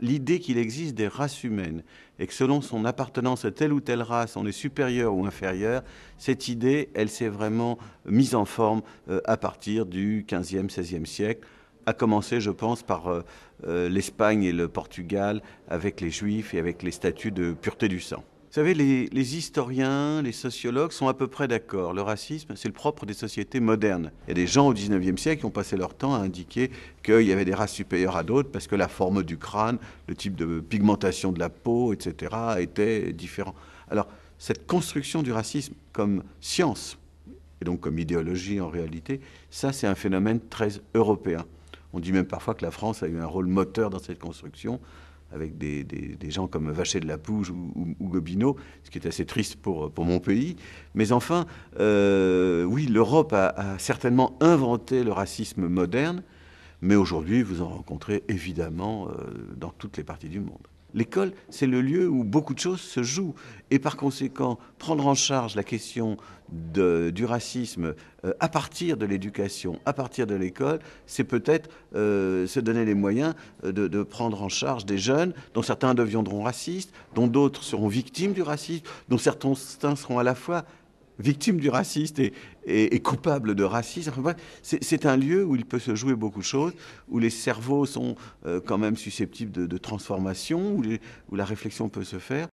L'idée qu'il existe des races humaines et que selon son appartenance à telle ou telle race, on est supérieur ou inférieur, cette idée, elle s'est vraiment mise en forme à partir du XVe, XVIe siècle, à commencer, je pense, par l'Espagne et le Portugal, avec les Juifs et avec les statuts de pureté du sang. Vous savez, les historiens, les sociologues sont à peu près d'accord. Le racisme, c'est le propre des sociétés modernes. Il y a des gens au XIXe siècle qui ont passé leur temps à indiquer qu'il y avait des races supérieures à d'autres parce que la forme du crâne, le type de pigmentation de la peau, etc., était différent. Alors, cette construction du racisme comme science, et donc comme idéologie en réalité, ça c'est un phénomène très européen. On dit même parfois que la France a eu un rôle moteur dans cette construction, avec des gens comme Vacher de la Pouge ou Gobineau, ce qui est assez triste pour mon pays. Mais enfin, oui, l'Europe a certainement inventé le racisme moderne, mais aujourd'hui, vous en rencontrez évidemment dans toutes les parties du monde. L'école, c'est le lieu où beaucoup de choses se jouent. Et par conséquent, prendre en charge la question du racisme à partir de l'éducation, à partir de l'école, c'est peut-être se donner les moyens de prendre en charge des jeunes dont certains deviendront racistes, dont d'autres seront victimes du racisme, dont certains seront à la fois victime du raciste et coupable de racisme. Enfin, c'est un lieu où il peut se jouer beaucoup de choses, où les cerveaux sont quand même susceptibles de transformation, où la réflexion peut se faire.